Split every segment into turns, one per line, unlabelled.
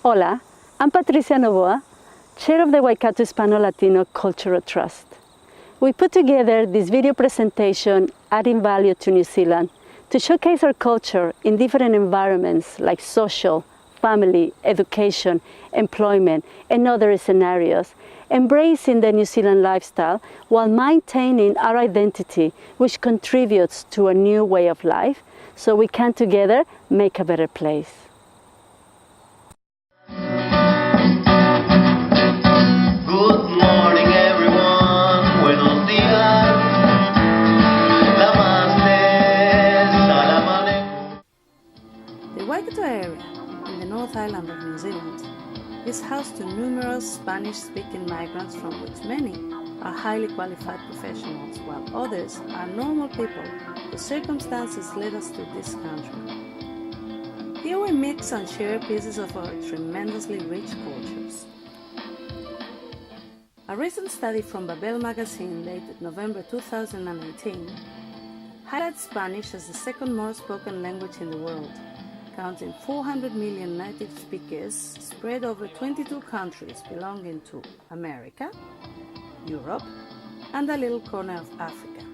Hola, I'm Patricia Novoa, Chair of the Waikato Hispano-Latino Cultural Trust. We put together this video presentation adding value to New Zealand to showcase our culture in different environments like social, family, education, employment, and other scenarios, embracing the New Zealand lifestyle while maintaining our identity, which contributes to a new way of life, so we can together make a better place.
The Waikato area, in the North Island of New Zealand, is house to numerous Spanish-speaking migrants, from which many are highly qualified professionals, while others are normal people whose circumstances led us to this country. Here we mix and share pieces of our tremendously rich cultures. A recent study from Babel magazine dated November 2018 highlights Spanish as the second most spoken language in the world, counting 400 million native speakers spread over 22 countries belonging to America, Europe, and a little corner of Africa.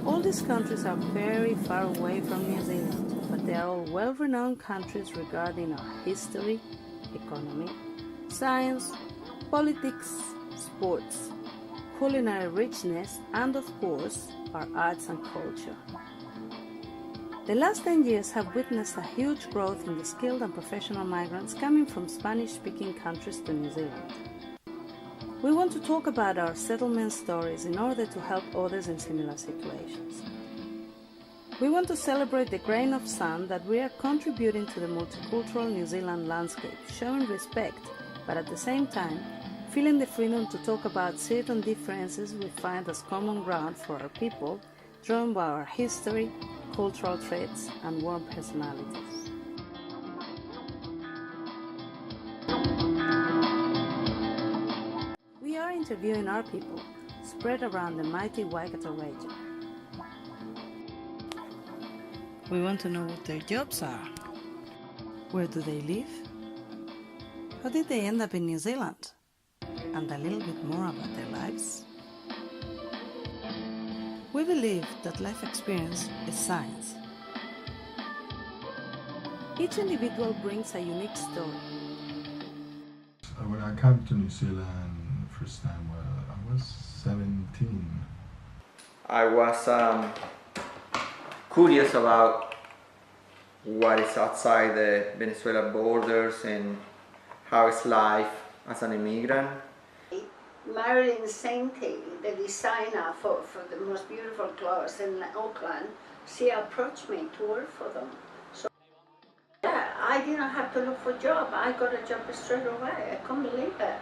All these countries are very far away from New Zealand, but they are all well-renowned countries regarding our history, economy, science, politics, sports, culinary richness, and of course, our arts and culture. The last 10 years have witnessed a huge growth in the skilled and professional migrants coming from Spanish-speaking countries to New Zealand. We want to talk about our settlement stories in order to help others in similar situations. We want to celebrate the grain of sand that we are contributing to the multicultural New Zealand landscape, showing respect, but at the same time, feeling the freedom to talk about certain differences we find as common ground for our people, drawn by our history, cultural traits, and warm personalities. We are interviewing our people, spread around the mighty Waikato region. We want to know what their jobs are. Where do they live? How did they end up in New Zealand? And a little bit more about their lives. We believe that life experience is science. Each individual brings a unique story.
When I came to New Zealand the first time, I was 17.
I was curious about what is outside the Venezuela borders and how is life as an immigrant.
Marilyn Sainty, the designer for the most beautiful clothes in Auckland, she approached me to work for them. So yeah, I didn't have to look for a job. I got a job straight away. I couldn't believe it.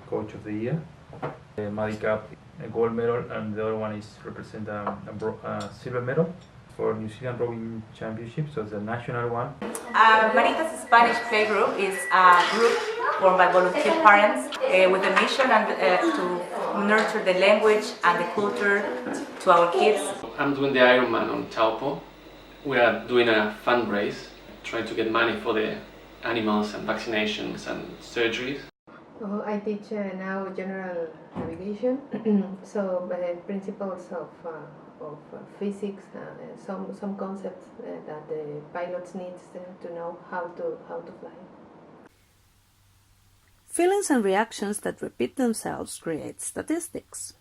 Coach of the year, Maddie Cup, a gold medal, and the other one is represent a silver medal for New Zealand Rowing Championship, so it's a national one.
Marita's Spanish Playgroup is a group formed by volunteer parents with a mission to nurture the language and the culture to our kids.
I'm doing the Ironman on Taupo. We are doing a fundraise, trying to get money for the animals and vaccinations and surgeries.
I teach now general navigation, so principles of physics, some concepts that the pilots need to know how to fly.
Feelings and reactions that repeat themselves create statistics.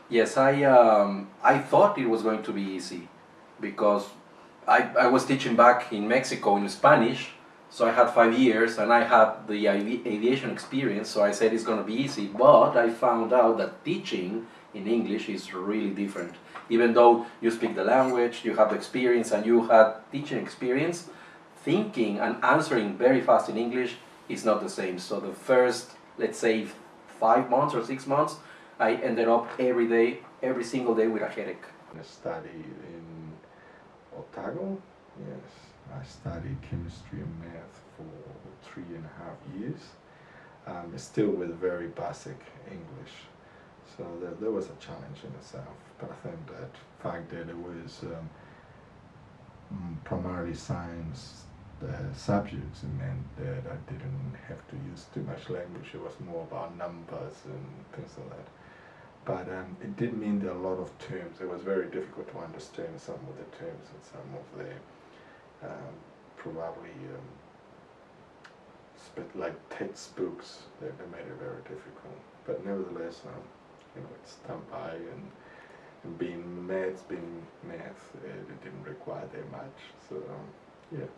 Yes, I thought it was going to be easy because I was teaching back in Mexico in Spanish, so I had 5 years and I had the aviation experience, so I said it's going to be easy, but I found out that teaching in English is really different. Even though you speak the language, you have experience and you had teaching experience, thinking and answering very fast in English is not the same. So the first, let's say, 5 months or 6 months, I ended up every single day with a headache.
I studied in Otago, yes. I studied chemistry and math for 3.5 years, still with very basic English. So there was a challenge in itself, but I think that the fact that it was primarily science subjects, it meant that I didn't have to use too much language. It was more about numbers and things like that. But it did mean that a lot of terms, it was very difficult to understand some of the terms and some of the probably like textbooks that made it very difficult. But nevertheless, it's done by, and being math, it didn't require that much. So yeah.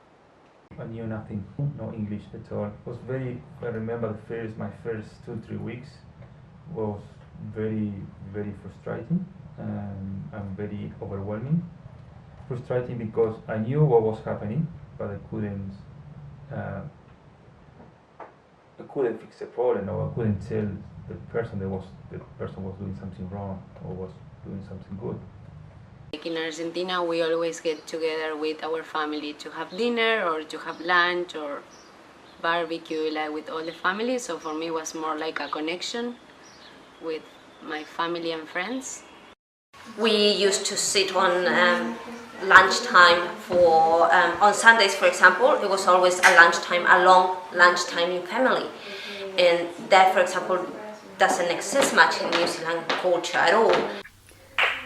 I knew nothing, no English at all. It was I remember my first 2-3 weeks was very, very frustrating and very overwhelming. Frustrating because I knew what was happening, but I couldn't fix the problem, or I couldn't tell the person was doing something wrong or was doing something good.
In Argentina, we always get together with our family to have dinner or to have lunch or barbecue, like with all the family. So for me, it was more like a connection with my family and friends.
We used to sit on lunchtime for, on Sundays, for example, it was always a lunchtime, a long lunchtime in family. And that, for example, doesn't exist much in New Zealand culture at all.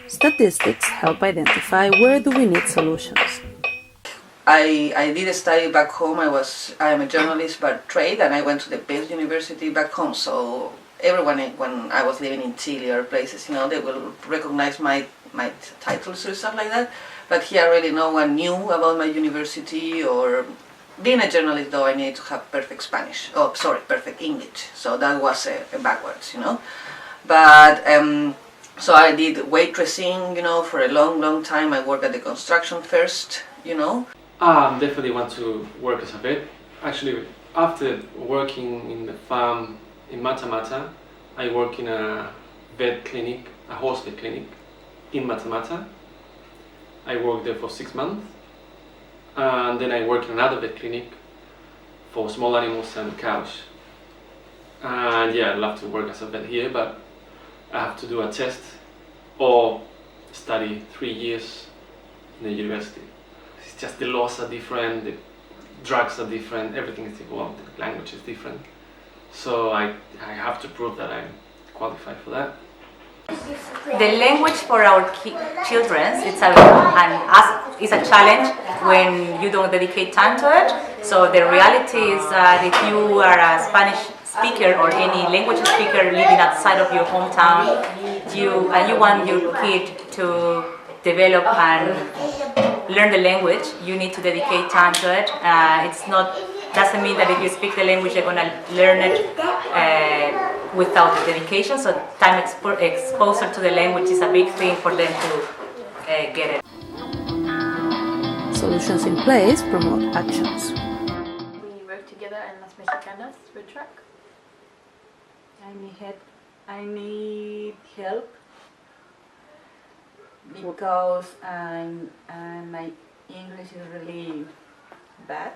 Statistics help identify where do we need solutions.
I did study back home. I am a journalist by trade, and I went to the best university back home. So everyone, when I was living in Chile or places, they will recognize my titles or stuff like that. But here, really, no one knew about my university. Or being a journalist, though, I needed to have perfect Spanish. Oh, sorry, perfect English. So that was backwards, But so I did waitressing, for a long time. I worked at the construction first,
Definitely want to work as a vet. Actually, after working in the farm in Mata Mata, I work in a vet clinic, a horse vet clinic in Mata Mata. I worked there for 6 months, and then I worked in another vet clinic for small animals and cows. And yeah, I'd love to work as a vet here, but I have to do a test or study 3 years in the university. It's just the laws are different, the drugs are different, everything is different, the language is different. So I have to prove that I'm qualified for that.
The language for our children it's a challenge when you don't dedicate time to it. So the reality is that if you are a Spanish speaker or any language speaker living outside of your hometown, you want your kid to develop and learn the language, you need to dedicate time to it. Doesn't mean that if you speak the language you're going to learn it without the dedication. So time exposure to the language is a big thing for them to get it.
Solutions in place promote actions.
We work together in Las Mexicanas food truck.
I need help because my English is really bad.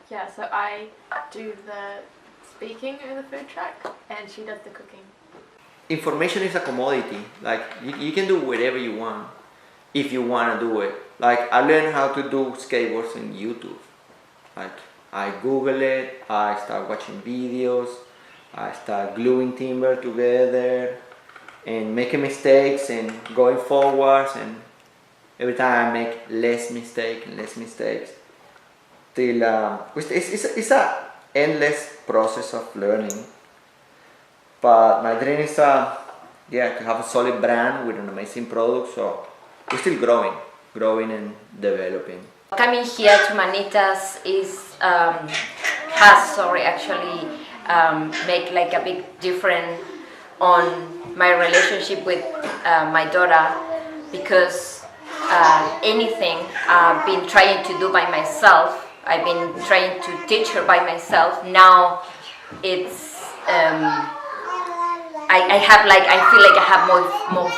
Yeah, so I do the speaking in the food truck and she does the cooking.
Information is a commodity. Like you can do whatever you want if you want to do it. Like I learned how to do skateboards on YouTube. Like I Google it, I start watching videos, I start gluing timber together and making mistakes and going forwards, and every time I make less mistakes till it's a endless process of learning. But my dream is to have a solid brand with an amazing product, so we're still growing and developing.
Coming here to Manitas make like a big difference on my relationship with my daughter, because anything I've been trying to do by myself, I've been trying to teach her by myself. Now it's I feel like I have more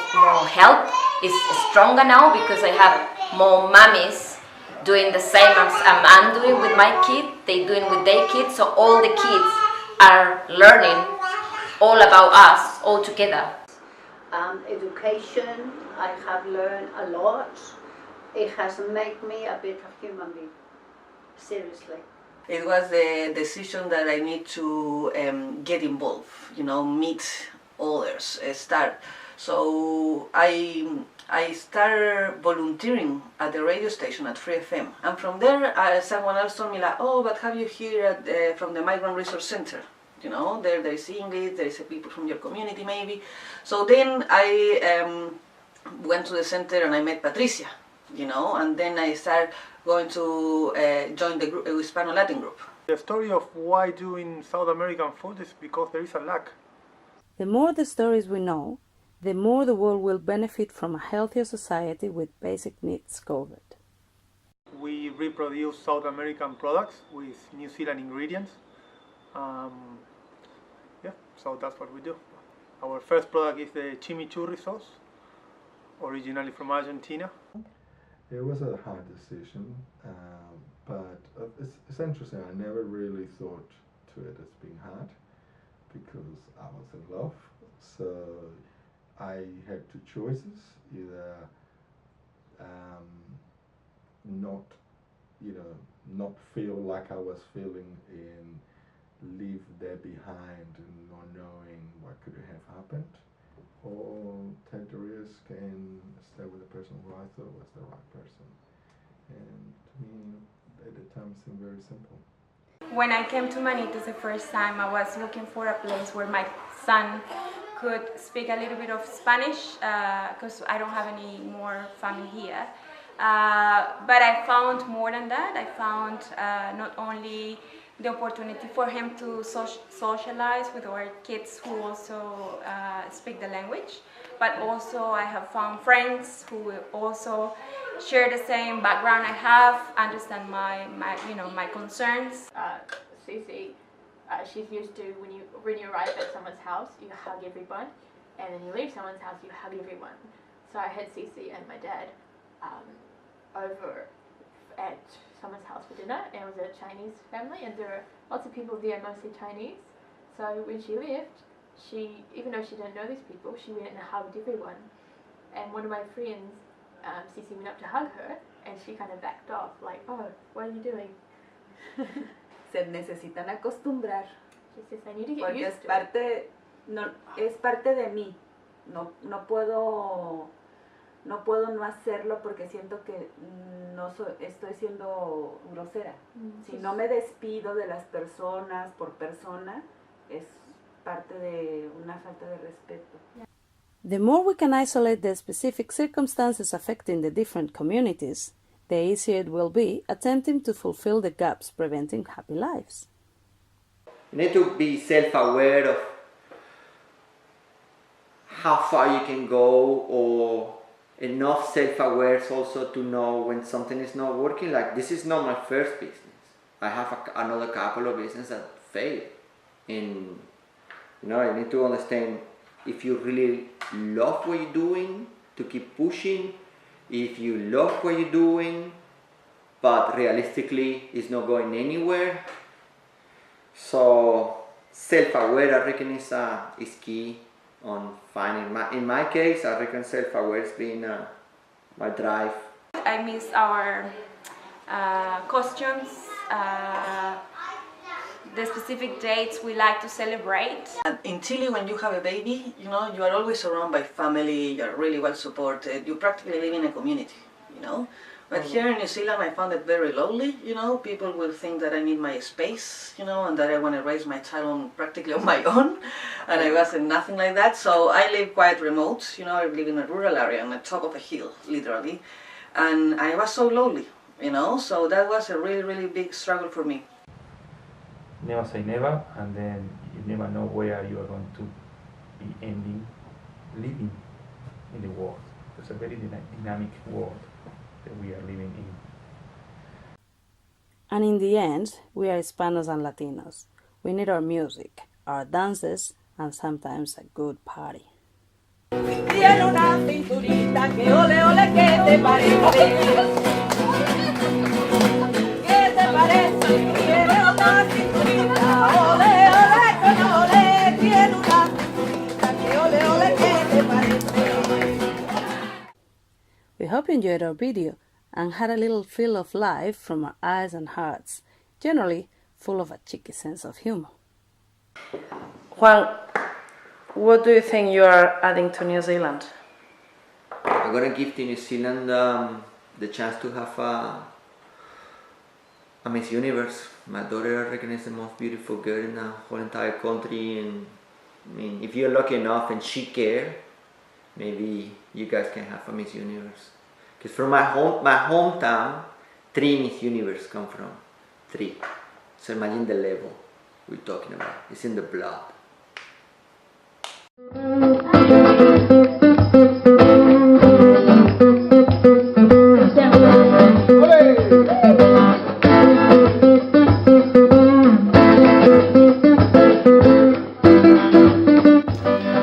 help. It's stronger now because I have more mummies doing the same as I'm doing with my kid. They doing with their kids, so all the kids are learning all about us all together.
Education, I have learned a lot. It has made me a better human being, seriously.
It was the decision that I need to get involved, meet others, start. So I started volunteering at the radio station at Free FM, and from there someone else told me like, oh, but have you heard from the Migrant Resource Center? There is English, there is people from your community maybe. So then I went to the center and I met Patricia, and then I started going to join the group, Hispano-Latin group.
The story of why doing South American food is because there is a lack.
The more the stories we know, the more the world will benefit from a healthier society with basic needs covered.
We reproduce South American products with New Zealand ingredients. So that's what we do. Our first product is the chimichurri sauce, originally from Argentina.
It was a hard decision, but it's interesting. I never really thought to it as being hard because I was in love. So I had two choices: either not feel like I was feeling and leave there behind and not knowing what could have happened, or take the risk and stay with the person who I thought was the right person. And to me, at the time, it seemed very simple.
When I came to Manitos the first time, I was looking for a place where my son could speak a little bit of Spanish, because I don't have any more family here. But I found more than that. I found not only the opportunity for him to socialize with our kids who also speak the language, but also I have found friends who also share the same background I have, understand my concerns.
Susie, she's used to when you arrive at someone's house, you hug everyone, and then you leave someone's house, you hug everyone. So I had Cece and my dad over at someone's house for dinner, and it was a Chinese family, and there were lots of people there, mostly Chinese. So when she left, even though she didn't know these people, she went and hugged everyone. And one of my friends, Cece, went up to hug her, and she kind of backed off, like, oh, what are you doing?
Se necesitan acostumbrar.
She says, I need to get
porque
used to it.
Es parte de mí. No puedo no hacerlo porque siento que estoy siendo grosera. Si no me despido de las personas por persona, es parte de una falta de respeto.
The more we can isolate the specific circumstances affecting the different communities, the easier it will be attempting to fulfill the gaps preventing happy lives.
You need to be self-aware of how far you can go, or enough self-aware also to know when something is not working. Like, this is not my first business. I have another couple of businesses that failed. And you need to understand, if you really love what you're doing, to keep pushing. If you love what you're doing, but realistically it's not going anywhere. So self-aware, I reckon, is key on finding. In my case, I reckon self-aware has been my drive.
I miss our costumes, the specific dates we like to celebrate.
In Chile, when you have a baby, you are always surrounded by family, you're really well supported, you practically live in a community, But here in New Zealand, I found it very lonely, people will think that I need my space, and that I want to raise my child practically on my own, and I wasn't nothing like that. So I live quite remote, I live in a rural area on the top of a hill, literally, and I was so lonely, so that was a really, really big struggle for me.
Never say never, and then you never know where you are going to be living in the world. It's a very dynamic world that we are living in.
And in the end, we are Hispanos and Latinos. We need our music, our dances, and sometimes a good party.
Tiene una cinturita que ole ole, ¿qué te parece? ¿Qué te parece? Tiene una cinturita, ole ole.
Hope you enjoyed our video and had a little feel of life from our eyes and hearts, generally full of a cheeky sense of humor. Juan, what do you think you are adding to New Zealand?
I'm gonna give to New Zealand the chance to have a Miss Universe. My daughter recognized the most beautiful girl in the whole entire country, and I mean, if you're lucky enough and she cares, maybe you guys can have a Miss Universe. Because from my hometown, 3 Miss Universe come from. 3. So imagine the level we're talking about. It's in the blood.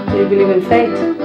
Do you believe in fate?